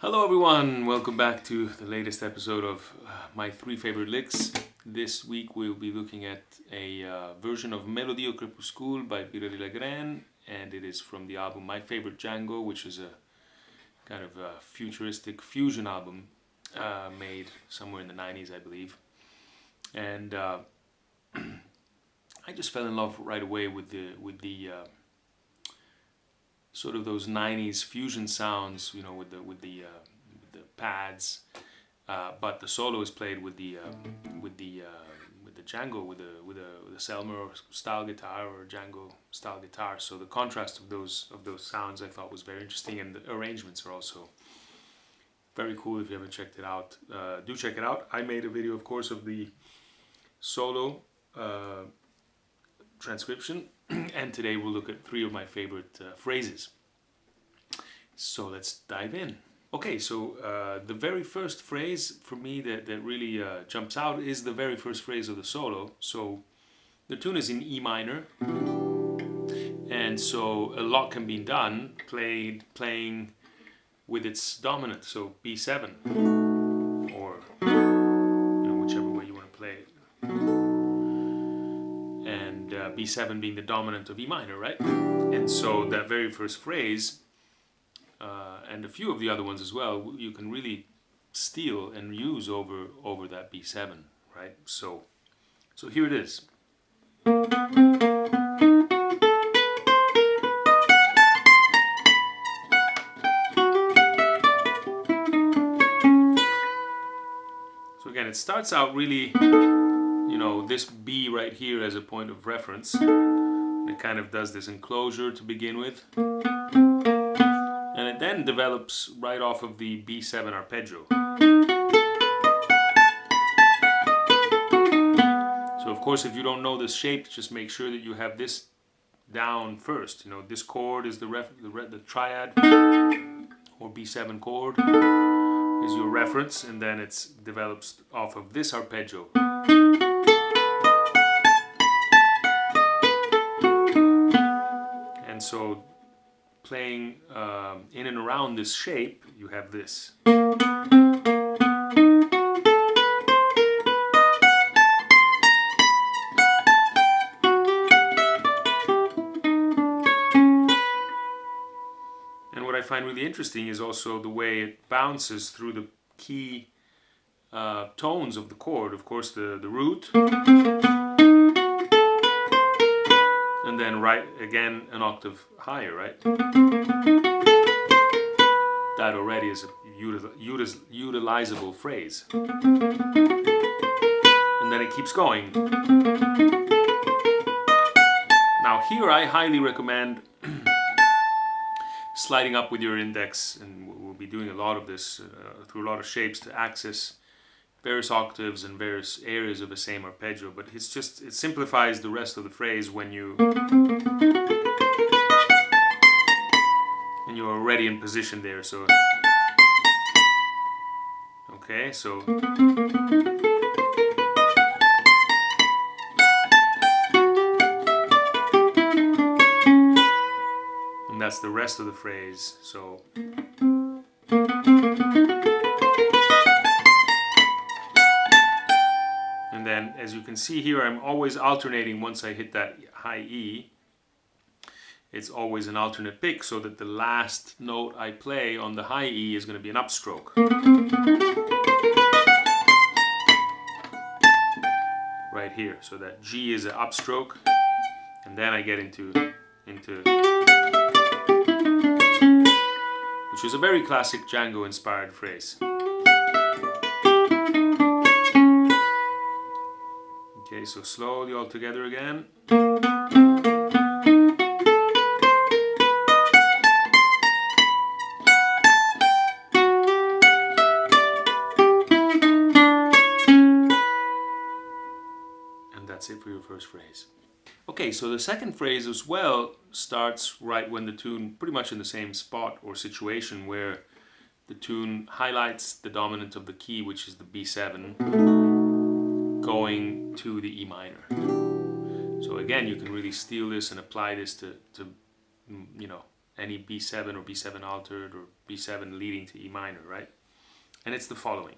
Hello everyone, welcome back to the latest episode of my 3 favorite licks. This week we'll be looking at a version of Melodie or Crepuscule by Bireli Lagrene, and it is from the album My Favorite Django, which is a kind of a futuristic fusion album made somewhere in the 90s, I believe. And I just fell in love right away with the sort of those 90s fusion sounds, you know, with the pads, but the solo is played with the Django, with a Selmer style guitar or Django style guitar. So the contrast of those sounds I thought was very interesting, and the arrangements are also very cool. If you haven't checked it out, do check it out. I made a video, of course, of the solo transcription, and today we'll look at 3 of my favorite phrases. So let's dive in. Okay, so the very first phrase for me that really jumps out is the very first phrase of the solo. So the tune is in E minor, and so a lot can be done playing with its dominant, so B7, or whichever way you want to play it. And B7 being the dominant of E minor, right? And so that very first phrase, and a few of the other ones as well, you can really steal and use over that B7, right? So here it is. So again, it starts out really, this B right here as a point of reference. And it kind of does this enclosure to begin with. And it then develops right off of the B7 arpeggio. So of course, if you don't know this shape, just make sure that you have this down first. This chord is the triad, or B7 chord is your reference, and then it develops off of this arpeggio. And so playing in and around this shape, you have this. And what I find really interesting is also the way it bounces through the key tones of the chord. Of course, the root, and then right again an octave higher, right? That already is a utilizable phrase. And then it keeps going. Now here I highly recommend sliding up with your index, and we'll be doing a lot of this through a lot of shapes to access various octaves and various areas of the same arpeggio, but it simplifies the rest of the phrase when you're already in position there. So okay, so and that's the rest of the phrase. So and then, as you can see here, I'm always alternating. Once I hit that high E, it's always an alternate pick, so that the last note I play on the high E is going to be an upstroke. Right here, so that G is an upstroke, and then I get into which is a very classic Django inspired phrase. Okay, so slowly all together again. And that's it for your first phrase. Okay, so the second phrase as well starts right when the tune, pretty much in the same spot or situation, where the tune highlights the dominant of the key, which is the B7, going to the E minor. So again, you can really steal this and apply this to any B7 or B7 altered or B7 leading to E minor, right? And it's the following.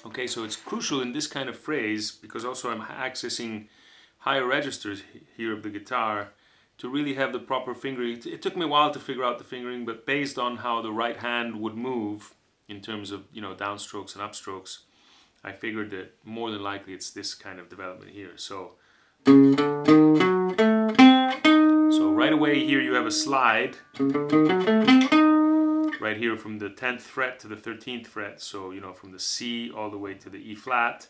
Okay, so it's crucial in this kind of phrase, because also I'm accessing higher registers here of the guitar, to really have the proper fingering. It took me a while to figure out the fingering, but based on how the right hand would move in terms of, you know, downstrokes and upstrokes, I figured that more than likely it's this kind of development here. So right away here you have a slide right here from the 10th fret to the 13th fret. So, you know, from the C all the way to the E flat.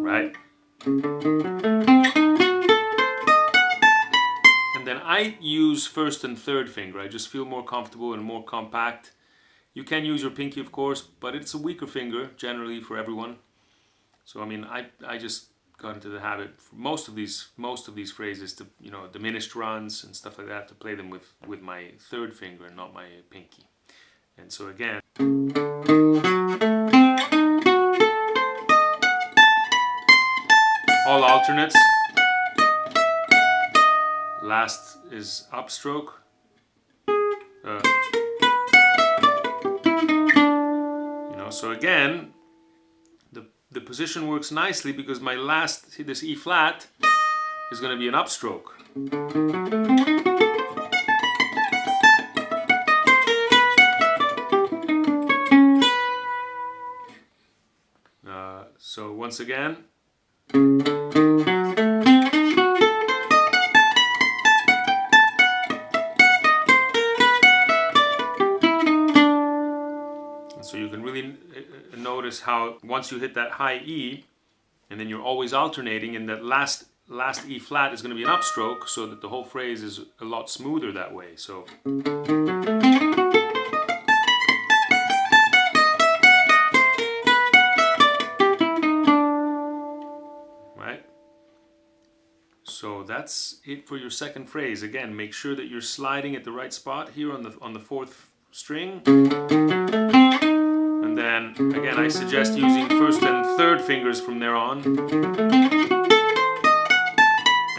Right? And then I use first and third finger. I just feel more comfortable and more compact. You can use your pinky, of course, but it's a weaker finger generally for everyone. So I mean, I just got into the habit for most of these phrases to, you know, diminished runs and stuff like that, to play them with my third finger and not my pinky. And so again, all alternates. Last is upstroke. You know, so again, the position works nicely because my last, see this E flat, is going to be an upstroke. So once again, so you can really notice how once you hit that high E, and then you're always alternating, and that last E flat is going to be an upstroke, so that the whole phrase is a lot smoother that way. So right. So that's it for your second phrase. Again, make sure that you're sliding at the right spot here on the fourth string. And then, again, I suggest using first and third fingers from there on. And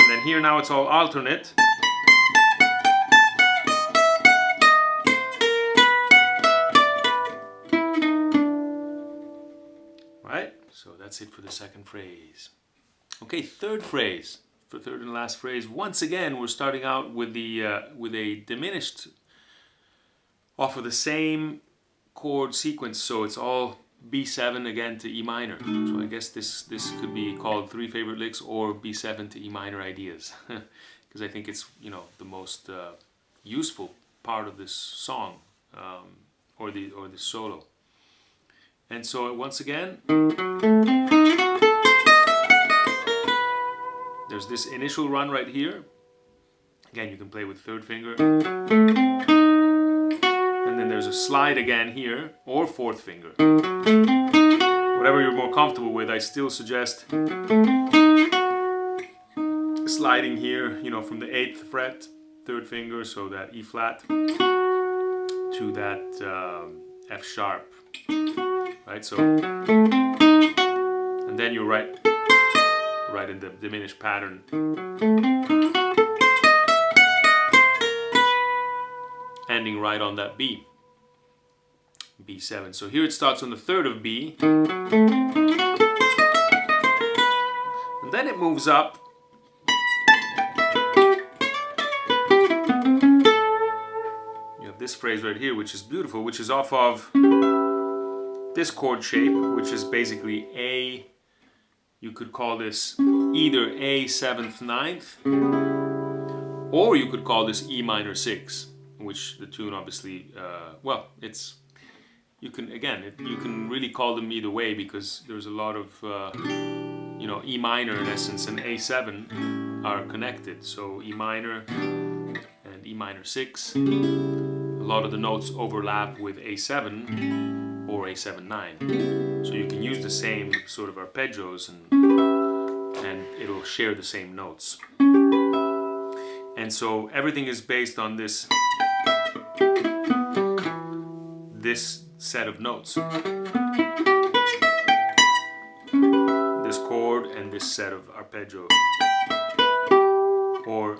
then here now it's all alternate. Right? So that's it for the second phrase. Okay, third phrase. For third and last phrase, once again, we're starting out with a diminished off of the same chord sequence, so it's all B7 again to E minor. So I guess this could be called 3 favorite licks or B7 to E minor ideas, because I think it's, you know, the most useful part of this song, or the solo. And so once again, there's this initial run right here. Again, you can play with third finger. And then there's a slide again here, or fourth finger. Whatever you're more comfortable with, I still suggest sliding here, you know, from the 8th fret, third finger, so that E flat, to that F sharp, right? So, and then you're right in the diminished pattern. Ending right on that B, B7. So here it starts on the 3rd of B, and then it moves up. You have this phrase right here, which is beautiful, which is off of this chord shape, which is basically A. You could call this either A 7th 9th, or you could call this E minor 6. Which the tune obviously, well, it's, you can really call them either way, because there's a lot of, you know, E minor in essence and A7 are connected. So E minor and E minor 6, a lot of the notes overlap with A7 or A7 9. So you can use the same sort of arpeggios and it'll share the same notes. And so everything is based on this set of notes. This chord and this set of arpeggio. Or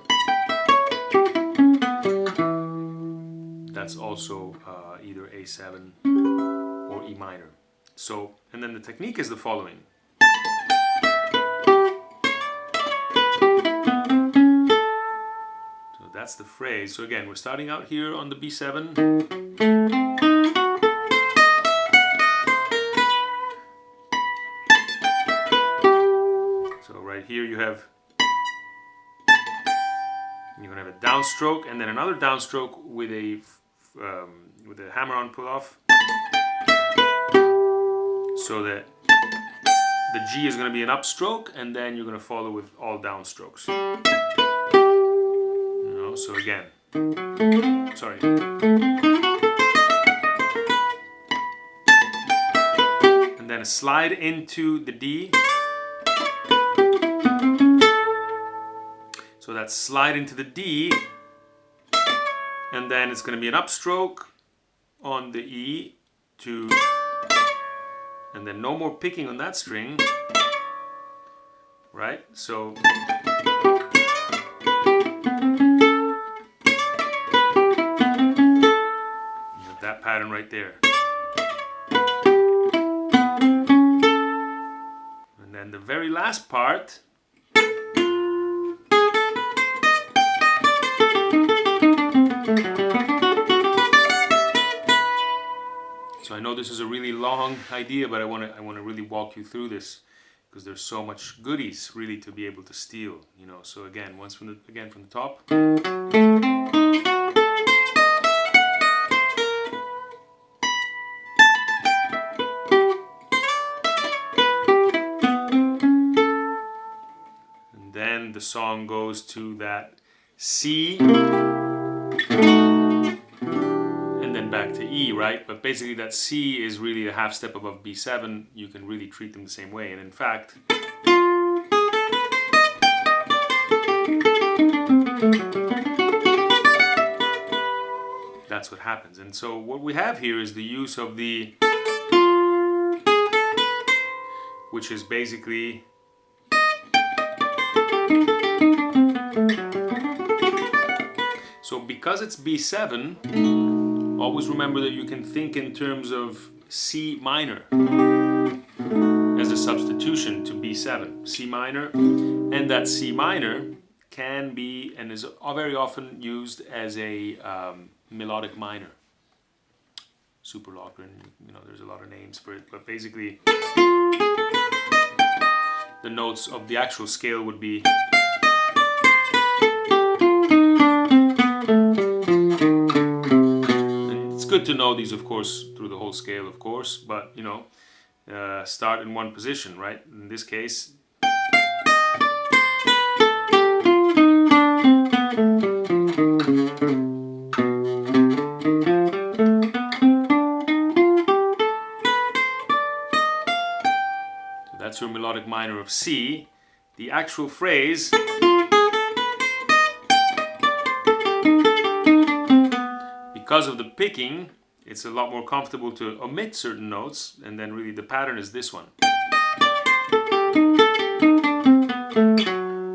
that's also either A7 or E minor. So, and then the technique is the following. So that's the phrase. So again, we're starting out here on the B7. So right here you're gonna have a downstroke and then another downstroke with a hammer-on pull-off, so that the G is going to be an upstroke, and then you're going to follow with all downstrokes. You know, so again, sorry. And then a slide into the D. So that's slide into the D, and then it's going to be an upstroke on the E to, and then no more picking on that string, right? So you have that pattern right there. And then the very last part, so I know this is a really long idea, but I want to really walk you through this because there's so much goodies really to be able to steal, you know. So again, from the top. And then the song goes to that C. Back to E, right? But basically that C is really a half step above B7. You can really treat them the same way, and in fact that's what happens. And so what we have here is the use of the, which is basically so because it's B7, always remember that you can think in terms of C minor as a substitution to B7. C minor, and that C minor can be and is very often used as a melodic minor. Super Lagrene, you know, there's a lot of names for it, but basically the notes of the actual scale would be good to know these, of course, through the whole scale, of course, but you know, start in one position, right? In this case, so that's your melodic minor of C. The actual phrase because of the picking, it's a lot more comfortable to omit certain notes, and then really the pattern is this one.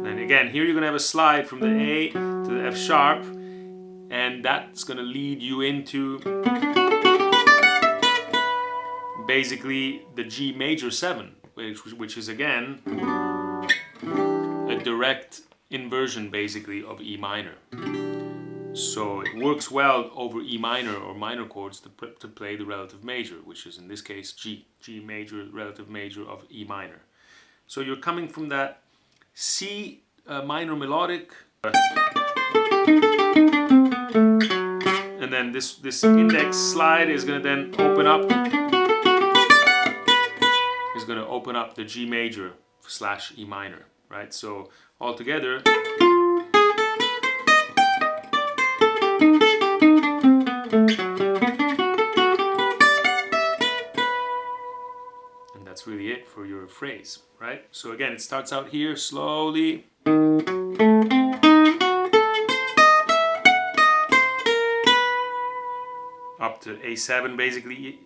Then again, here you're going to have a slide from the A to the F sharp, and that's going to lead you into basically the G major 7, which is again a direct inversion basically of E minor. So it works well over E minor or minor chords to play the relative major, which is in this case G major, relative major of E minor. So you're coming from that C minor melodic, and then this index slide is going to then open up, the G major / E minor, right? So altogether, that's really it for your phrase, right? So again, it starts out here slowly. to A7 basically,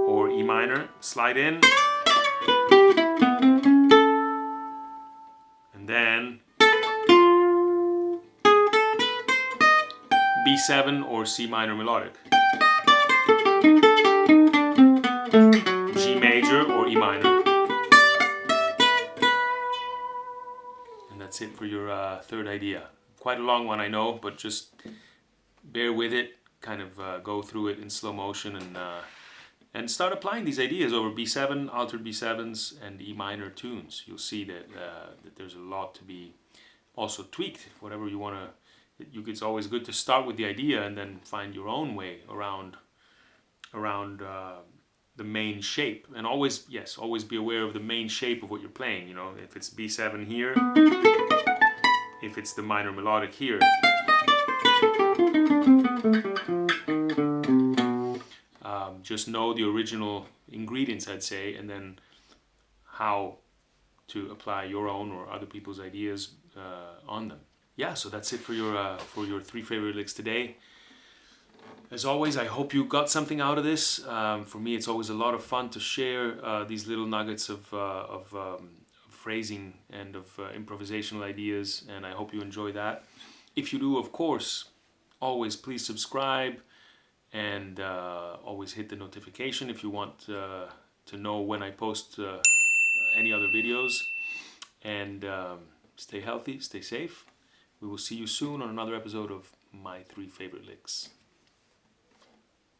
or E minor, slide in, and then B7 or C minor melodic, G major or E minor. And that's it for your third idea. Quite a long one, I know, but just bear with it, kind of go through it in slow motion and start applying these ideas over B7, altered B7s, and E minor tunes. You'll see that there's a lot to be also tweaked, whatever you want to. It's always good to start with the idea and then find your own way around the main shape. And always, yes, always be aware of the main shape of what you're playing. You know, if it's B7 here, if it's the minor melodic here. Just know the original ingredients, I'd say, and then how to apply your own or other people's ideas on them. Yeah, so that's it for your three favorite licks today. As always, I hope you got something out of this. For me, it's always a lot of fun to share these little nuggets of phrasing and of improvisational ideas, and I hope you enjoy that. If you do, of course, always please subscribe and always hit the notification if you want to know when I post any other videos. And stay healthy, stay safe. We will see you soon on another episode of My Three Favorite Licks.